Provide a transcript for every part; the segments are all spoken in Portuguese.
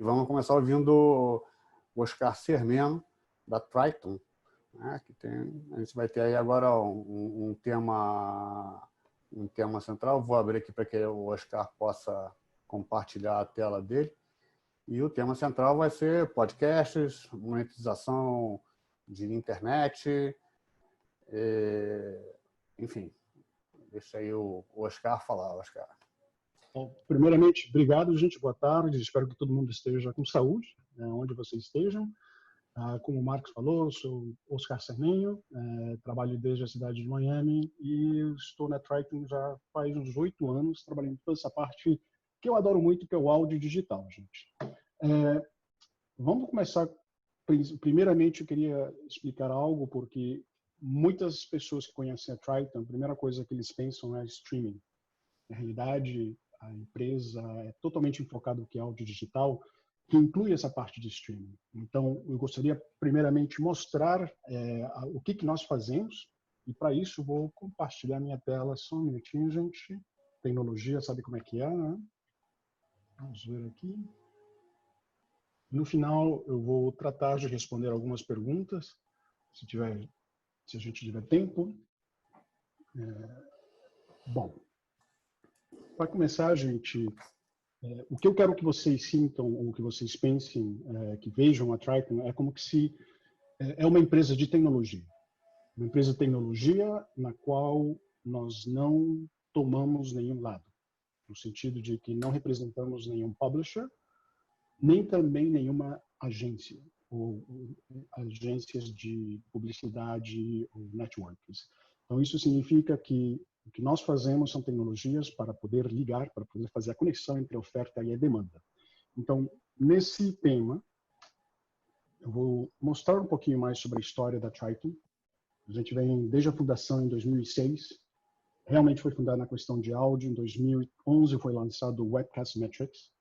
E vamos começar ouvindo o Oscar Cermeno, da Triton, né? A gente vai ter aí agora um tema central. Vou abrir aqui para que o Oscar possa compartilhar a tela dele. E o tema central vai ser podcasts, monetização de internet, enfim. Deixa aí o Oscar falar, Oscar. Bom, primeiramente, obrigado, gente. Boa tarde. Espero que todo mundo esteja com saúde, onde vocês estejam. Como o Marcos falou, sou Oscar Cermeno, trabalho desde a cidade de Miami e estou na Triton já faz uns 8 anos, trabalhando toda essa parte que eu adoro muito, que é o áudio digital, gente. Vamos começar. Primeiramente, eu queria explicar algo, porque muitas pessoas que conhecem a Triton, a primeira coisa que eles pensam é streaming. Na realidade, a empresa é totalmente enfocada no que é áudio digital, que inclui essa parte de streaming. Então, eu gostaria, primeiramente, mostrar o que nós fazemos, e para isso vou compartilhar minha tela. Só um minutinho, gente. Tecnologia, sabe como é que é, né? Vamos ver aqui. No final, eu vou tratar de responder algumas perguntas, se a gente tiver tempo. Bom, para começar, gente, o que eu quero que vocês sintam, ou que vocês pensem, que vejam a Triton, é como que se é uma empresa de tecnologia. Uma empresa de tecnologia na qual nós não tomamos nenhum lado, no sentido de que não representamos nenhum publisher, nem também nenhuma agência, ou agências de publicidade ou networks. Então, isso significa que o que nós fazemos são tecnologias para poder ligar, para poder fazer a conexão entre a oferta e a demanda. Então, nesse tema, eu vou mostrar um pouquinho mais sobre a história da Triton. A gente vem desde a fundação em 2006. Realmente foi fundada na questão de áudio. Em 2011 foi lançado o Webcast Metrics,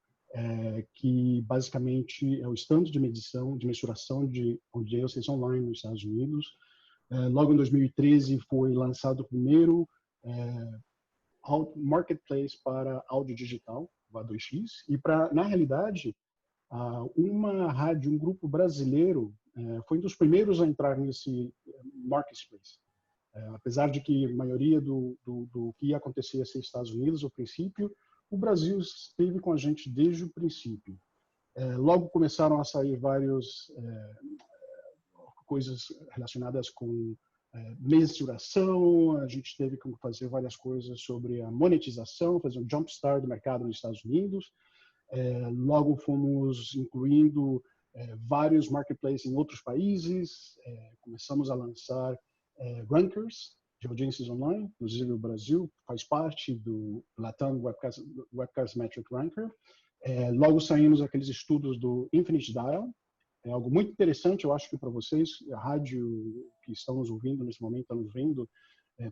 que basicamente é o standard de medição, de mensuração de audiências online nos Estados Unidos. Logo em 2013 foi lançado o primeiro marketplace para áudio digital, o A2X, e na realidade uma rádio, um grupo brasileiro foi um dos primeiros a entrar nesse marketplace. Apesar de que a maioria do que ia acontecer ia ser Estados Unidos ao princípio, o Brasil esteve com a gente desde o princípio. Logo começaram a sair várias coisas relacionadas com mensuração, a gente teve que fazer várias coisas sobre a monetização, fazer um jumpstart do mercado nos Estados Unidos. Logo fomos incluindo vários marketplaces em outros países, começamos a lançar rankers de audiências online, inclusive o Brasil faz parte do Latam Webcast Metric Ranker. Logo saímos aqueles estudos do Infinite Dial. É algo muito interessante, eu acho que para vocês, a rádio que estamos ouvindo nesse momento, estamos vendo,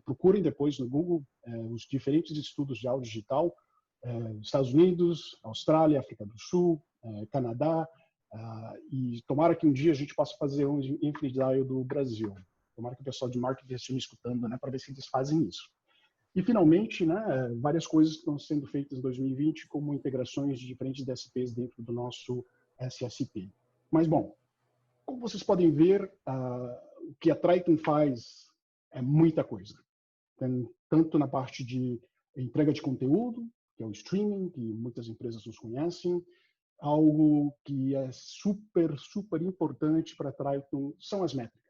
procurem depois no Google os diferentes estudos de áudio digital, Estados Unidos, Austrália, África do Sul, Canadá, e tomara que um dia a gente possa fazer um Infinite Dial do Brasil. Tomara que o pessoal de marketing esteja me escutando, né, para ver se eles fazem isso. E, finalmente, né, várias coisas que estão sendo feitas em 2020, como integrações de diferentes DSPs dentro do nosso SSP. Mas, bom, como vocês podem ver, o que a Triton faz é muita coisa. Tem, tanto na parte de entrega de conteúdo, que é o streaming, que muitas empresas nos conhecem. Algo que é super, super importante para a Triton são as métricas.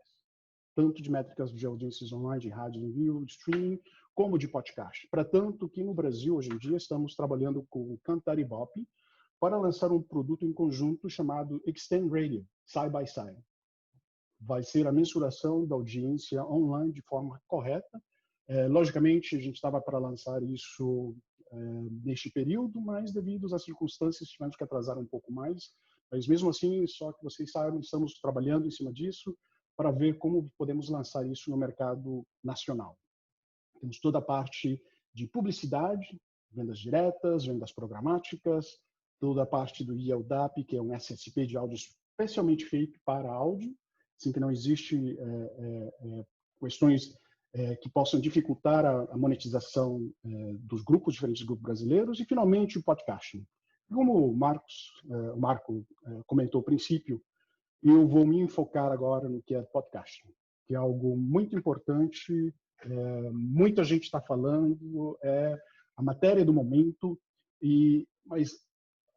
Tanto de métricas de audiências online, de rádio em vivo, de streaming, como de podcast. Para tanto que no Brasil, hoje em dia, estamos trabalhando com o Cantar Ibope para lançar um produto em conjunto chamado Extend Radio, Side by Side. Vai ser a mensuração da audiência online de forma correta. Logicamente, a gente estava para lançar isso neste período, mas devido às circunstâncias tivemos que atrasar um pouco mais. Mas mesmo assim, só que vocês saibam, estamos trabalhando em cima disso para ver como podemos lançar isso no mercado nacional. Temos toda a parte de publicidade, vendas diretas, vendas programáticas, toda a parte do IELDAP, que é um SSP de áudio especialmente feito para áudio, assim que não existe questões que possam dificultar a monetização dos grupos, diferentes grupos brasileiros, e finalmente o podcasting. Como o Marco comentou ao princípio, eu vou me enfocar agora no que é podcasting, que é algo muito importante, muita gente está falando, é a matéria do momento, mas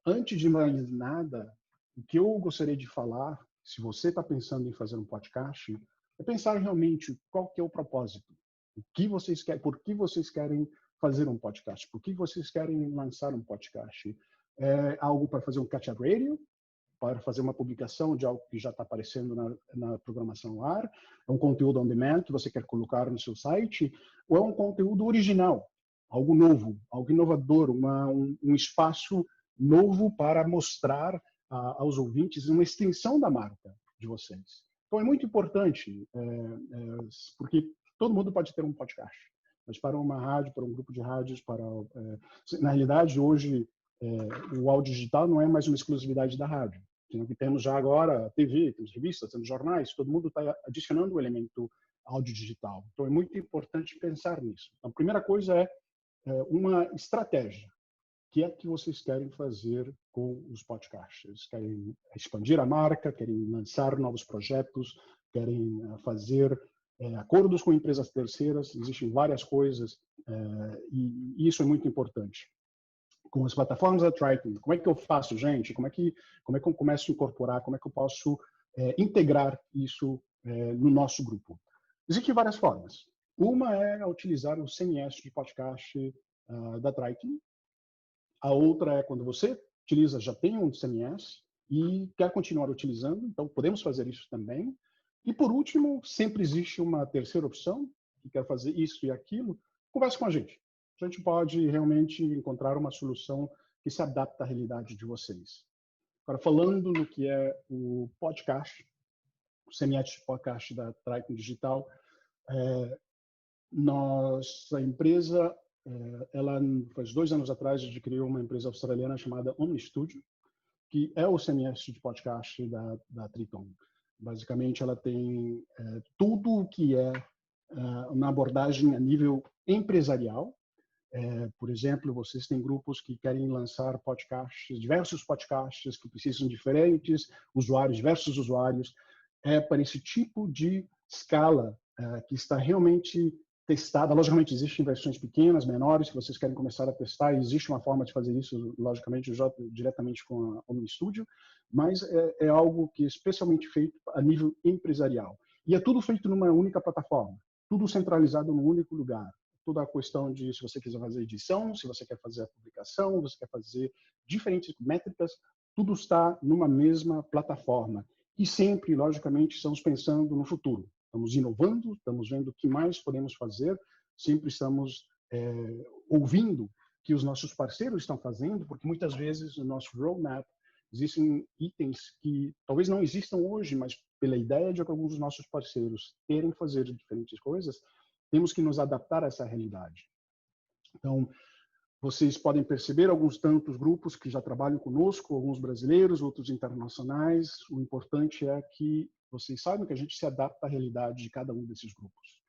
antes de mais nada, o que eu gostaria de falar, se você está pensando em fazer um podcast, é pensar realmente qual que é o propósito, o que vocês querem, por que vocês querem fazer um podcast, por que vocês querem lançar um podcast. É algo para fazer um catch-up radio, para fazer uma publicação de algo que já está aparecendo na programação no ar, é um conteúdo on demand que você quer colocar no seu site, ou é um conteúdo original, algo novo, algo inovador, um espaço novo para mostrar aos ouvintes uma extensão da marca de vocês. Então é muito importante, porque todo mundo pode ter um podcast, mas para uma rádio, para um grupo de rádios, na realidade hoje o áudio digital não é mais uma exclusividade da rádio. Temos já agora TV, temos revistas, temos jornais, todo mundo está adicionando o elemento áudio digital. Então é muito importante pensar nisso. Então, a primeira coisa é uma estratégia. O que é que vocês querem fazer com os podcasts? Querem expandir a marca, querem lançar novos projetos, querem fazer acordos com empresas terceiras, existem várias coisas e isso é muito importante. Com as plataformas da Triton, como é que eu faço, gente? Como é que eu começo a incorporar? Como é que eu posso integrar isso no nosso grupo? Existem várias formas. Uma é utilizar o CMS de podcast da Triton. A outra é quando você utiliza, já tem um CMS e quer continuar utilizando, então podemos fazer isso também. E por último, sempre existe uma terceira opção, que quer fazer isso e aquilo, converse com a gente. A gente pode realmente encontrar uma solução que se adapta à realidade de vocês. Agora, falando no que é o podcast, o CMS de podcast da Triton Digital, nossa empresa, ela faz 2 anos atrás adquiriu uma empresa australiana chamada OmniStudio, que é o CMS de podcast da Triton. Basicamente, ela tem tudo o que é uma abordagem a nível empresarial. Por exemplo, vocês têm grupos que querem lançar podcasts, diversos podcasts que precisam de diferentes usuários, diversos usuários. É para esse tipo de escala que está realmente testada. Logicamente, existem versões pequenas, menores, que vocês querem começar a testar. Existe uma forma de fazer isso, logicamente, diretamente com a OmniStudio, mas é algo que é especialmente feito a nível empresarial. E é tudo feito numa única plataforma, tudo centralizado num único lugar. Toda a questão de se você quiser fazer edição, se você quer fazer a publicação, você quer fazer diferentes métricas, tudo está numa mesma plataforma. E sempre, logicamente, estamos pensando no futuro. Estamos inovando, estamos vendo o que mais podemos fazer, sempre estamos ouvindo o que os nossos parceiros estão fazendo, porque muitas vezes no nosso roadmap existem itens que talvez não existam hoje, mas pela ideia de alguns dos nossos parceiros terem fazer diferentes coisas, temos que nos adaptar a essa realidade. Então, vocês podem perceber alguns tantos grupos que já trabalham conosco, alguns brasileiros, outros internacionais. O importante é que vocês saibam que a gente se adapta à realidade de cada um desses grupos.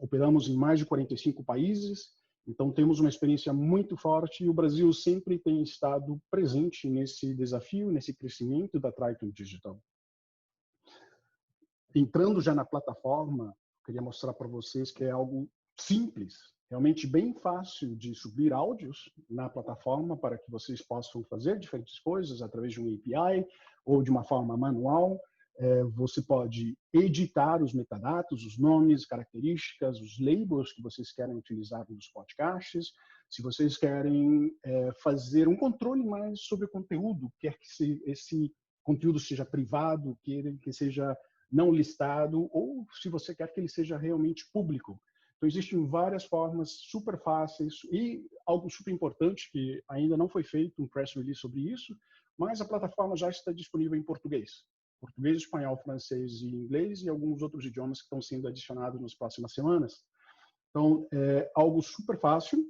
Operamos em mais de 45 países, então temos uma experiência muito forte e o Brasil sempre tem estado presente nesse desafio, nesse crescimento da Triton Digital. Entrando já na plataforma, queria mostrar para vocês que é algo simples, realmente bem fácil de subir áudios na plataforma para que vocês possam fazer diferentes coisas através de um API ou de uma forma manual. Você pode editar os metadados, os nomes, características, os labels que vocês querem utilizar nos podcasts. Se vocês querem fazer um controle mais sobre o conteúdo, quer que esse conteúdo seja privado, quer que seja não listado, ou se você quer que ele seja realmente público. Então, existem várias formas super fáceis e algo super importante que ainda não foi feito um press release sobre isso, mas a plataforma já está disponível em português. Português, espanhol, francês e inglês e alguns outros idiomas que estão sendo adicionados nas próximas semanas. Então, é algo super fácil.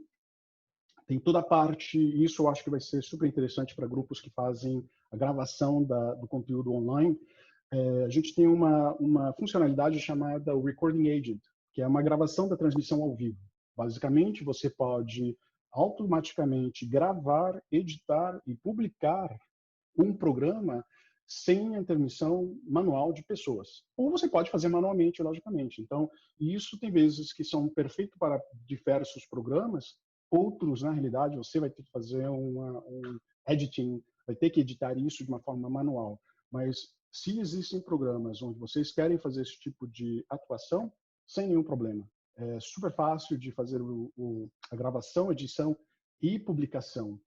Tem toda a parte, isso eu acho que vai ser super interessante para grupos que fazem a gravação do conteúdo online. A gente tem uma funcionalidade chamada Recording Agent, que é uma gravação da transmissão ao vivo. Basicamente, você pode automaticamente gravar, editar e publicar um programa sem a intermissão manual de pessoas. Ou você pode fazer manualmente, logicamente. Então, isso tem vezes que são perfeitos para diversos programas, outros, na realidade, você vai ter que fazer um editing, vai ter que editar isso de uma forma manual. Mas se existem programas onde vocês querem fazer esse tipo de atuação, sem nenhum problema. É super fácil de fazer a gravação, edição e publicação.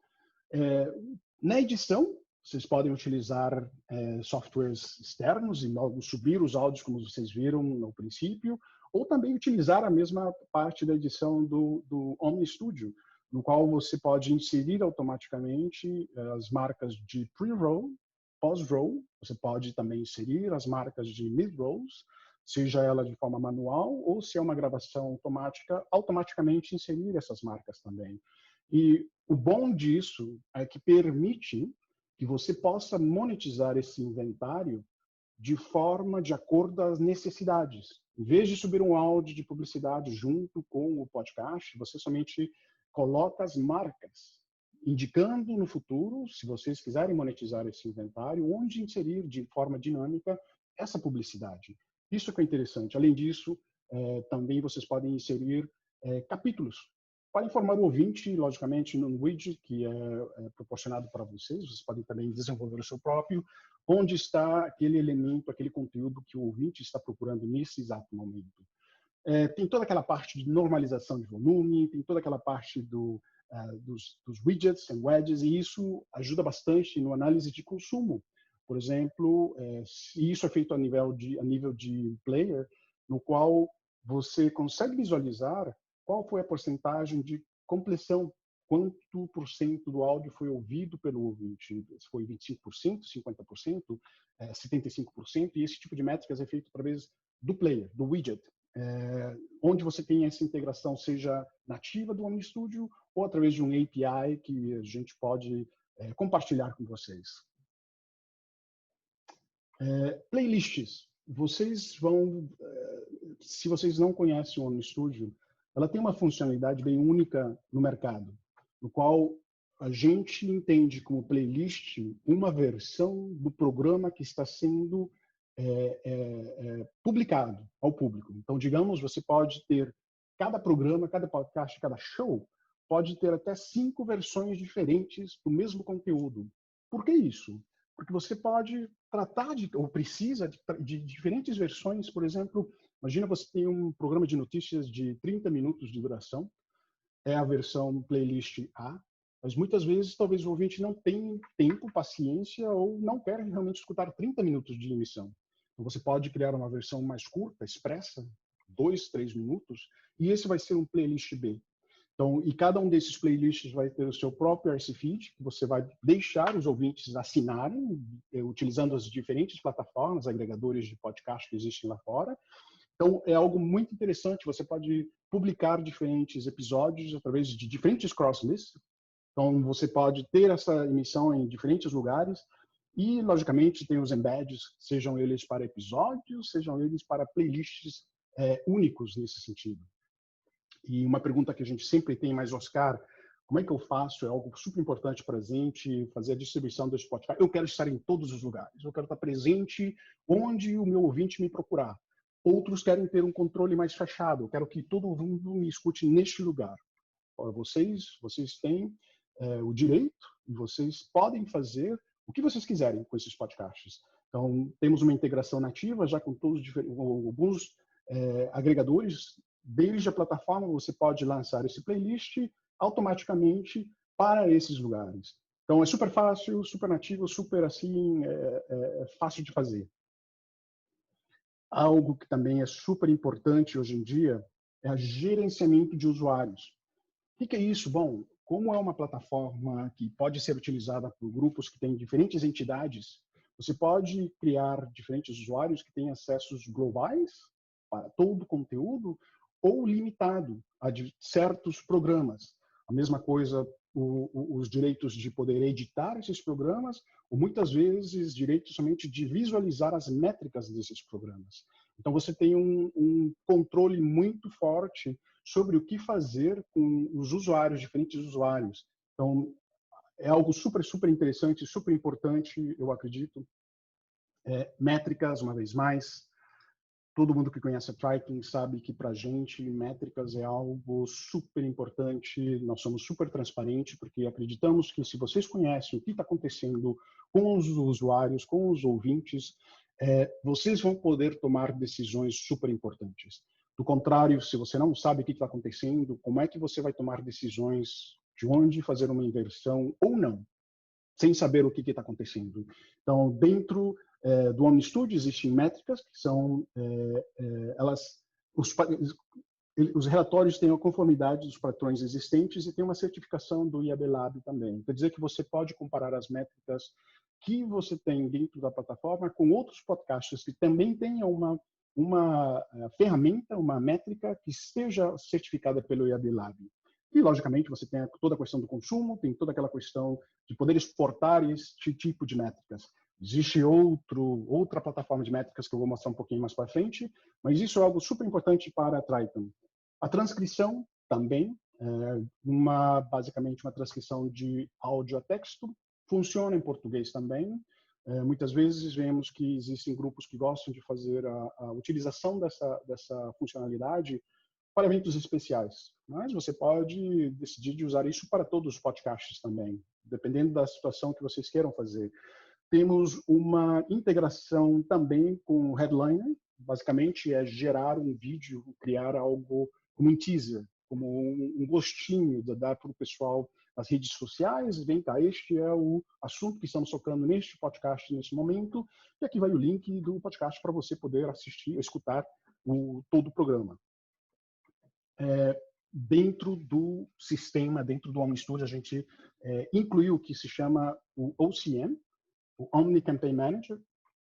Na edição, vocês podem utilizar softwares externos e logo subir os áudios, como vocês viram no princípio, ou também utilizar a mesma parte da edição do Omni Studio, no qual você pode inserir automaticamente as marcas de pre-roll, pós-roll. Você pode também inserir as marcas de mid-rolls, seja ela de forma manual ou se é uma gravação automática, automaticamente inserir essas marcas também. E o bom disso é que permite que você possa monetizar esse inventário de forma de acordo com as necessidades. Em vez de subir um áudio de publicidade junto com o podcast, você somente coloca as marcas, indicando no futuro, se vocês quiserem monetizar esse inventário, onde inserir de forma dinâmica essa publicidade. Isso que é interessante. Além disso, também vocês podem inserir capítulos para informar o ouvinte, logicamente, no widget que é proporcionado para vocês. Vocês podem também desenvolver o seu próprio, onde está aquele elemento, aquele conteúdo que o ouvinte está procurando nesse exato momento. Tem toda aquela parte de normalização de volume, tem toda aquela parte dos widgets e wedges, e isso ajuda bastante no análise de consumo. Por exemplo, isso é feito a nível de player, no qual você consegue visualizar qual foi a porcentagem de compleção, quanto por cento do áudio foi ouvido pelo ouvinte. Se foi 25%, 50%, 75%, e esse tipo de métricas é feito através do player, do widget, onde você tem essa integração, seja nativa do Omni Studio ou através de um API que a gente pode compartilhar com vocês. Playlists. Vocês vão, se vocês não conhecem o Omni Studio, ela tem uma funcionalidade bem única no mercado, no qual a gente entende como playlist uma versão do programa que está sendo publicado ao público. Então, digamos, você pode ter cada programa, cada podcast, cada show, pode ter até 5 versões diferentes do mesmo conteúdo. Por que isso? Porque você pode tratar ou precisa de diferentes versões. Por exemplo, imagina você tem um programa de notícias de 30 minutos de duração, é a versão playlist A, mas muitas vezes talvez o ouvinte não tenha tempo, paciência ou não quer realmente escutar 30 minutos de emissão. Então você pode criar uma versão mais curta, expressa, 2, 3 minutos, e esse vai ser um playlist B. Então, e cada um desses playlists vai ter o seu próprio RSS feed, que você vai deixar os ouvintes assinarem, utilizando as diferentes plataformas, agregadores de podcast que existem lá fora. Então, é algo muito interessante. Você pode publicar diferentes episódios através de diferentes crosslists. Então, você pode ter essa emissão em diferentes lugares. E, logicamente, tem os embeds, sejam eles para episódios, sejam eles para playlists únicos nesse sentido. E uma pergunta que a gente sempre tem, mas Oscar, como é que eu faço? É algo super importante para a gente fazer a distribuição do Spotify. Eu quero estar em todos os lugares. Eu quero estar presente onde o meu ouvinte me procurar. Outros querem ter um controle mais fechado. Eu quero que todo mundo me escute neste lugar. Ora, vocês têm o direito e vocês podem fazer o que vocês quiserem com esses podcasts. Então, temos uma integração nativa já com todos alguns agregadores. Desde a plataforma, você pode lançar esse playlist automaticamente para esses lugares. Então, é super fácil, super nativo, super assim, fácil de fazer. Algo que também é super importante hoje em dia é o gerenciamento de usuários. O que é isso? Bom, como é uma plataforma que pode ser utilizada por grupos que têm diferentes entidades, você pode criar diferentes usuários que têm acessos globais para todo o conteúdo ou limitado a certos programas. A mesma coisa, os direitos de poder editar esses programas, ou muitas vezes direitos somente de visualizar as métricas desses programas. Então você tem um controle muito forte sobre o que fazer com os usuários, diferentes usuários. Então, é algo super, super interessante, super importante, eu acredito. Métricas, uma vez mais. Todo mundo que conhece a Triton sabe que, para a gente, métricas é algo super importante. Nós somos super transparentes, porque acreditamos que, se vocês conhecem o que está acontecendo com os usuários, com os ouvintes, vocês vão poder tomar decisões super importantes. Do contrário, se você não sabe o que está acontecendo, como é que você vai tomar decisões de onde fazer uma inversão ou não, sem saber o que está acontecendo? Então, dentro do OmniStudio existem métricas que são os relatórios têm a conformidade dos patrões existentes e tem uma certificação do IAB Lab também. Quer dizer que você pode comparar as métricas que você tem dentro da plataforma com outros podcasts que também tenham uma ferramenta, uma métrica que esteja certificada pelo IAB Lab. E, logicamente, você tem toda a questão do consumo, tem toda aquela questão de poder exportar este tipo de métricas. Existe outra plataforma de métricas que eu vou mostrar um pouquinho mais para frente, mas isso é algo super importante para a Triton. A transcrição também, basicamente uma transcrição de áudio a texto, funciona em português também. Muitas vezes vemos que existem grupos que gostam de fazer a utilização dessa funcionalidade para eventos especiais, mas você pode decidir de usar isso para todos os podcasts também, dependendo da situação que vocês queiram fazer. Temos uma integração também com o Headliner, basicamente é gerar um vídeo, criar algo como um teaser, como um gostinho, de dar para o pessoal nas redes sociais. Vem cá, este é o assunto que estamos tocando neste podcast nesse momento, e aqui vai o link do podcast para você poder assistir, escutar todo o programa. Dentro do sistema, dentro do OmniStudio, a gente incluiu o que se chama o OCM, o Omni Campaign Manager,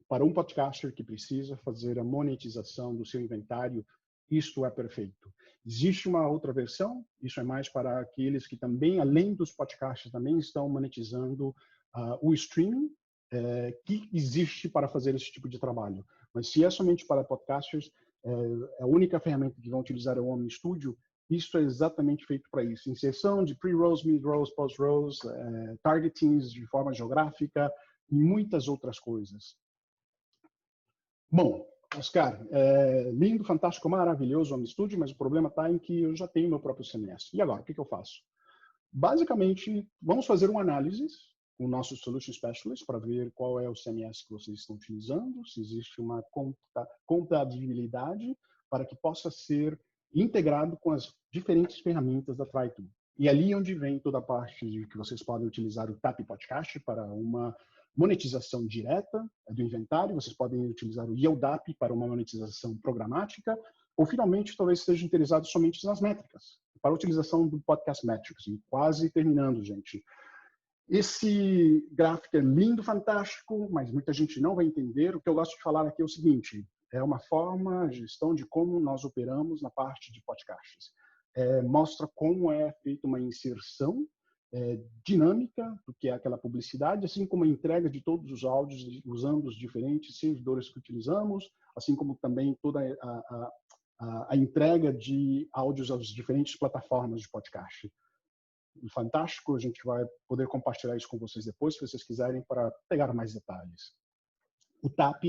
para um podcaster que precisa fazer a monetização do seu inventário. Isto é perfeito. Existe uma outra versão, isso é mais para aqueles que também, além dos podcasts, também estão monetizando o streaming, que existe para fazer esse tipo de trabalho. Mas se é somente para podcasters, a única ferramenta que vão utilizar é o OmniStudio. Isso é exatamente feito para isso. Inserção de pre-rolls, mid-rolls, post-rolls, targetings de forma geográfica, e muitas outras coisas. Bom, Oscar, lindo, fantástico, maravilhoso o OmniStudio, mas o problema está em que eu já tenho meu próprio CMS. E agora, o que eu faço? Basicamente, vamos fazer uma análise com o nosso Solution Specialist para ver qual é o CMS que vocês estão utilizando, se existe uma compatibilidade para que possa ser integrado com as diferentes ferramentas da Triton. E ali onde vem toda a parte de que vocês podem utilizar o TAP Podcast para uma monetização direta do inventário, vocês podem utilizar o YieldUp para uma monetização programática, ou finalmente talvez estejam interessados somente nas métricas, para a utilização do Podcast Metrics. E quase terminando, gente. Esse gráfico é lindo, fantástico, mas muita gente não vai entender. O que eu gosto de falar aqui é o seguinte: é uma forma de gestão de como nós operamos na parte de podcasts. Mostra como é feita uma inserção dinâmica do que é aquela publicidade, assim como a entrega de todos os áudios usando os diferentes servidores que utilizamos, assim como também toda a entrega de áudios às diferentes plataformas de podcast. Fantástico, a gente vai poder compartilhar isso com vocês depois, se vocês quiserem, para pegar mais detalhes. O TAP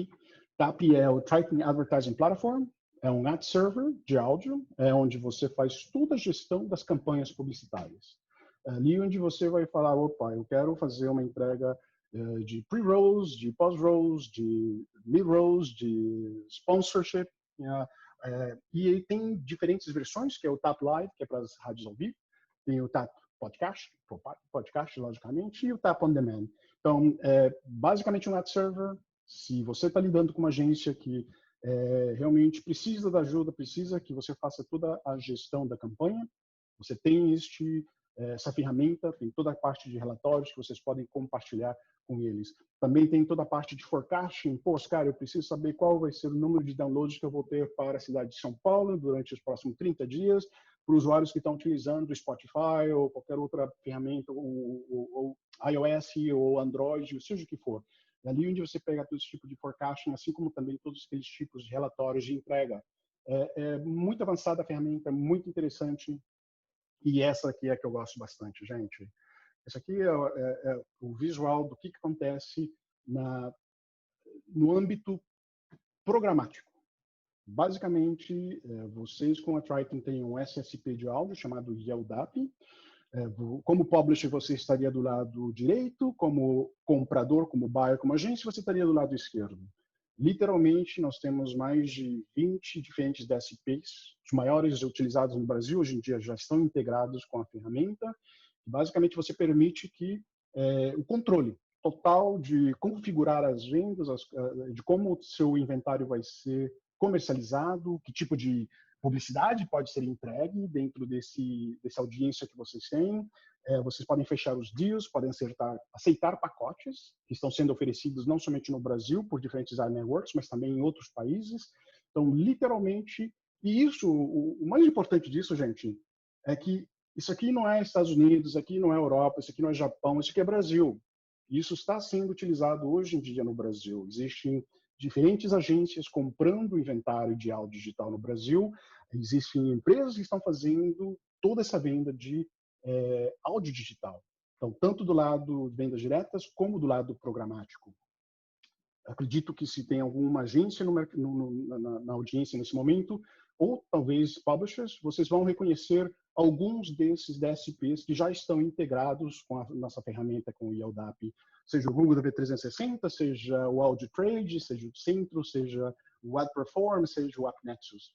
é o Triton Advertising Platform, é um ad server de áudio, onde você faz toda a gestão das campanhas publicitárias. Ali onde você vai falar, opa, eu quero fazer uma entrega de pre-rolls, de post-rolls, de mid-rolls, de sponsorship. E tem diferentes versões, que é o TAP Live, que é para as rádios ao vivo, tem o TAP Podcast, logicamente, e o TAP On Demand. Então, basicamente um ad server. Se você está lidando com uma agência que realmente precisa da ajuda, precisa que você faça toda a gestão da campanha, você tem essa ferramenta, tem toda a parte de relatórios que vocês podem compartilhar com eles. Também tem toda a parte de forecasting. Pô, Oscar, eu preciso saber qual vai ser o número de downloads que eu vou ter para a cidade de São Paulo durante os próximos 30 dias, para os usuários que estão utilizando o Spotify ou qualquer outra ferramenta, ou iOS ou Android, seja o que for. É ali onde você pega todo esse tipo de forecasting, assim como também todos aqueles tipos de relatórios de entrega. É muito avançada a ferramenta, muito interessante. E essa aqui é que eu gosto bastante, gente. Esse aqui é o visual do que acontece no âmbito programático. Basicamente, vocês com a Triton têm um SSP de áudio chamado YellDAP. Como publisher, você estaria do lado direito, como comprador, como buyer, como agência, você estaria do lado esquerdo. Literalmente, nós temos mais de 20 diferentes DSPs. Os maiores utilizados no Brasil, hoje em dia, já estão integrados com a ferramenta. Basicamente, você permite que o controle total de configurar as vendas, de como o seu inventário vai ser comercializado, que tipo de publicidade pode ser entregue dentro dessa audiência que vocês têm. Vocês podem fechar os deals, podem aceitar pacotes que estão sendo oferecidos não somente no Brasil por diferentes ad networks, mas também em outros países. Então, literalmente, e isso, o mais importante disso, gente, é que isso aqui não é Estados Unidos, aqui não é Europa, isso aqui não é Japão, isso aqui é Brasil. Isso está sendo utilizado hoje em dia no Brasil. Existem diferentes agências comprando inventário de áudio digital no Brasil. Existem empresas que estão fazendo toda essa venda de áudio digital. Então, tanto do lado de vendas diretas, como do lado programático. Acredito que se tem alguma agência na audiência nesse momento, ou talvez publishers, vocês vão reconhecer alguns desses DSPs que já estão integrados com a nossa ferramenta, com o YellDAP, seja o Google DV360, seja o AudioTrade, seja o Centro, seja o AdPerform, seja o AppNexus.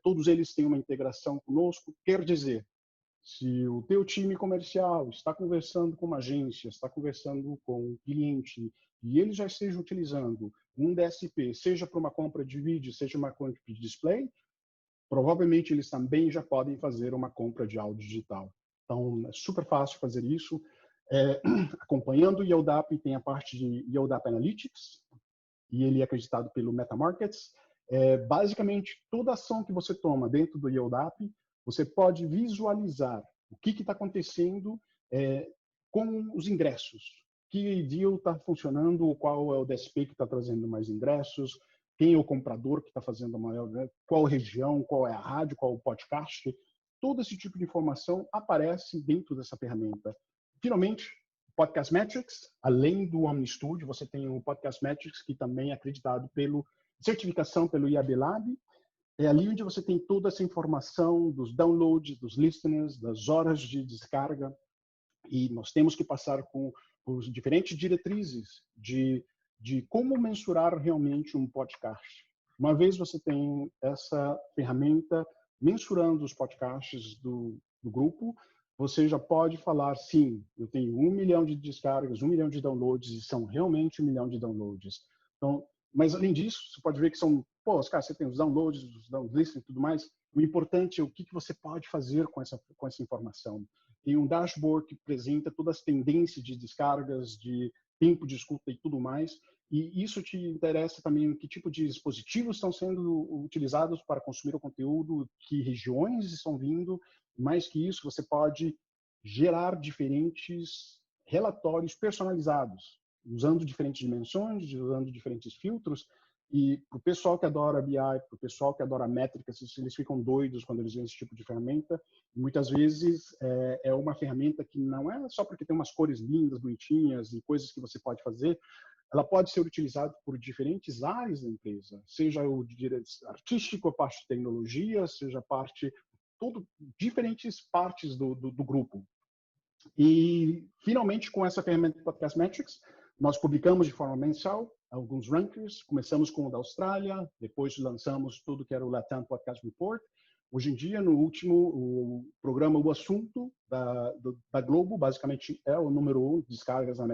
Todos eles têm uma integração conosco, quer dizer, se o teu time comercial está conversando com uma agência, está conversando com um cliente, e ele já esteja utilizando um DSP, seja para uma compra de vídeo, seja uma compra de display, provavelmente eles também já podem fazer uma compra de áudio digital. Então, é super fácil fazer isso. Acompanhando o YellDAP, tem a parte de YellDAP Analytics, e ele é acreditado pelo MetaMarkets. Basicamente, toda ação que você toma dentro do YellDAP, você pode visualizar o que está acontecendo com os ingressos. Que deal está funcionando, qual é o DSP que está trazendo mais ingressos, quem é o comprador que está fazendo a maior, qual região, qual é a rádio, qual é o podcast. Todo esse tipo de informação aparece dentro dessa ferramenta. Finalmente, Podcast Metrics, além do OmniStudio, você tem o Podcast Metrics, que também é acreditado pelo certificação pelo IAB Lab. É ali onde você tem toda essa informação dos downloads, dos listeners, das horas de descarga. E nós temos que passar por diferentes diretrizes de como mensurar realmente um podcast. Uma vez você tem essa ferramenta mensurando os podcasts do grupo, você já pode falar, sim, eu tenho 1 milhão de descargas, 1 milhão de downloads, e são realmente 1 milhão de downloads. Então, mas, além disso, você pode ver que são, cara, você tem os downloads, os downloads e tudo mais. O importante é o que você pode fazer com essa informação. Tem um dashboard que apresenta todas as tendências de descargas, de tempo de escuta e tudo mais. E isso te interessa também que tipo de dispositivos estão sendo utilizados para consumir o conteúdo, que regiões estão vindo. Mais que isso, você pode gerar diferentes relatórios personalizados, usando diferentes dimensões, usando diferentes filtros. E para o pessoal que adora BI, para o pessoal que adora métricas, eles ficam doidos quando eles veem esse tipo de ferramenta. Muitas vezes é uma ferramenta que não é só porque tem umas cores lindas, bonitinhas e coisas que você pode fazer. Ela pode ser utilizada por diferentes áreas da empresa, seja o artístico, a parte de tecnologia, seja a parte, diferentes partes do grupo. E, finalmente, com essa ferramenta de Podcast Metrics, nós publicamos de forma mensal alguns rankings. Começamos com o da Austrália, depois lançamos tudo que era o Latam Podcast Report. Hoje em dia, no último, o programa O Assunto da Globo, basicamente é o número 1 de descargas na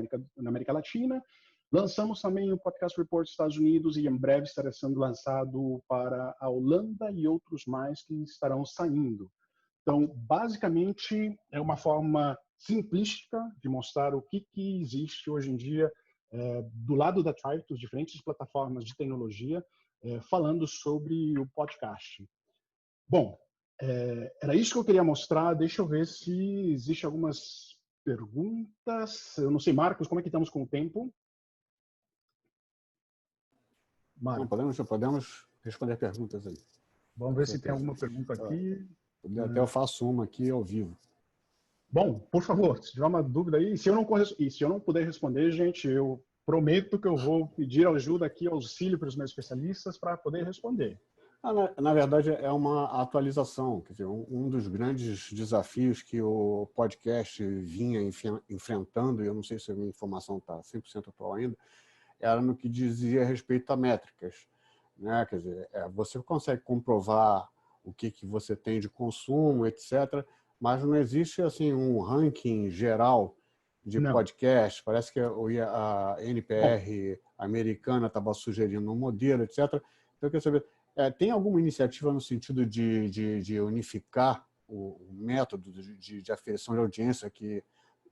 América Latina. Lançamos também o Podcast Report dos Estados Unidos e em breve estará sendo lançado para a Holanda e outros mais que estarão saindo. Então, basicamente, é uma forma simplística de mostrar o que existe hoje em dia do lado da Triton, diferentes plataformas de tecnologia, falando sobre o podcast. Bom, era isso que eu queria mostrar. Deixa eu ver se existe algumas perguntas. Eu não sei, Marcos, como é que estamos com o tempo? Não, podemos responder perguntas aí. Vamos ver se tem alguma pergunta aqui. Até eu faço uma aqui ao vivo. Bom, por favor, se tiver uma dúvida aí, se eu não puder responder, gente, eu prometo que eu vou pedir ajuda aqui, auxílio para os meus especialistas para poder responder. Na verdade, é uma atualização. Quer dizer, um dos grandes desafios que o podcast vinha enfrentando, e eu não sei se a minha informação está 100% atual ainda, era no que dizia respeito a métricas, né? Quer dizer, você consegue comprovar o que você tem de consumo, etc., mas não existe assim um ranking geral de podcast. Parece que a NPR americana estava sugerindo um modelo, etc. Então, eu quero saber, tem alguma iniciativa no sentido de unificar o método de aferição de audiência,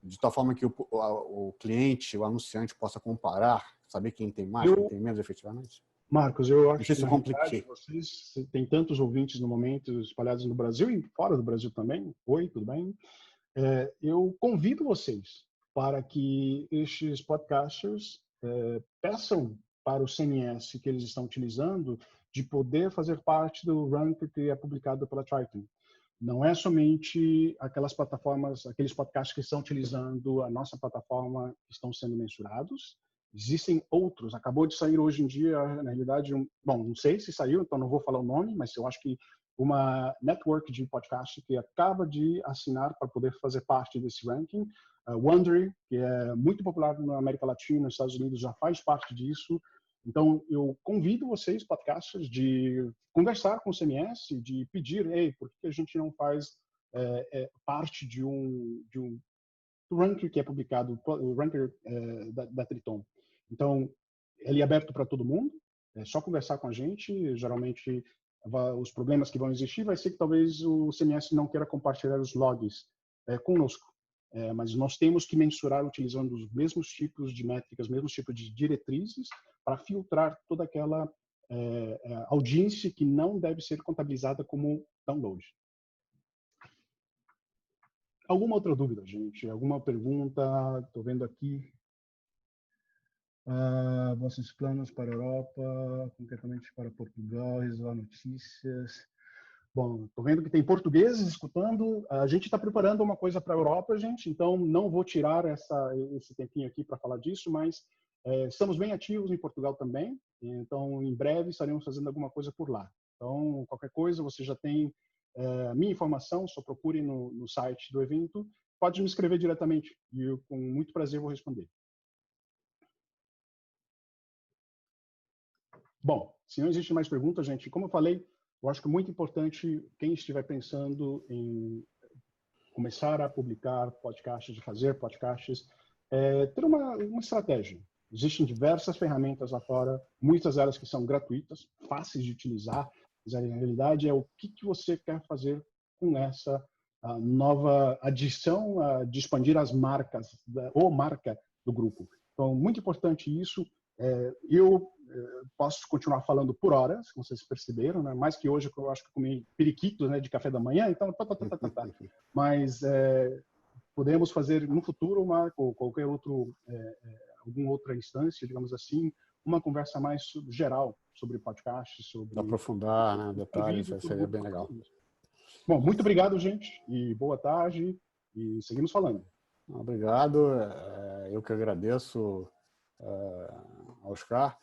de tal forma que o cliente, o anunciante, possa comparar, saber quem tem mais, quem tem menos, efetivamente? Marcos, eu acho que na realidade vocês têm tantos ouvintes no momento espalhados no Brasil e fora do Brasil também. Oi, tudo bem? Eu convido vocês para que estes podcasters peçam para o CMS que eles estão utilizando de poder fazer parte do rank que é publicado pela Triton. Não é somente aquelas plataformas, aqueles podcasts que estão utilizando a nossa plataforma que estão sendo mensurados. Existem outros. Acabou de sair hoje em dia, na realidade, bom, não sei se saiu, então não vou falar o nome, mas eu acho que uma network de podcast que acaba de assinar para poder fazer parte desse ranking. Wondery, que é muito popular na América Latina, nos Estados Unidos, já faz parte disso. Então, eu convido vocês, podcasters, de conversar com o CMS, de pedir, ei, por que a gente não faz parte de um ranking que é publicado, o ranker da Triton. Então, ele é aberto para todo mundo, é só conversar com a gente. Geralmente, os problemas que vão existir vai ser que talvez o CMS não queira compartilhar os logs conosco. Mas nós temos que mensurar utilizando os mesmos tipos de métricas, mesmos tipos de diretrizes para filtrar toda aquela audiência que não deve ser contabilizada como download. Alguma outra dúvida, gente? Alguma pergunta? Estou vendo aqui. Vossos planos para a Europa, concretamente para Portugal, resolver notícias. Bom, estou vendo que tem portugueses escutando. A gente está preparando uma coisa para a Europa, gente, então não vou tirar esse tempinho aqui para falar disso, mas estamos bem ativos em Portugal também, então em breve estaremos fazendo alguma coisa por lá. Então, qualquer coisa, você já tem a minha informação, só procure no site do evento, pode me escrever diretamente e eu, com muito prazer, vou responder. Bom, se não existe mais perguntas, gente, como eu falei, eu acho que é muito importante quem estiver pensando em começar a publicar podcasts, de fazer podcasts, ter uma estratégia. Existem diversas ferramentas lá fora, muitas delas que são gratuitas, fáceis de utilizar, mas a realidade é o que você quer fazer com essa nova adição de expandir as marcas, ou marca do grupo. Então, muito importante isso. Eu posso continuar falando por horas, como vocês perceberam, né? Mais que hoje, eu acho que comi periquitos, né, de café da manhã, então mas podemos fazer no futuro, Marco, ou qualquer outro, alguma outra instância, digamos assim, uma conversa mais geral sobre podcast, sobre aprofundar, né, detalhes, seria bem legal. Bom, muito obrigado, gente, e boa tarde, e seguimos falando. Obrigado, eu que agradeço, Oscar.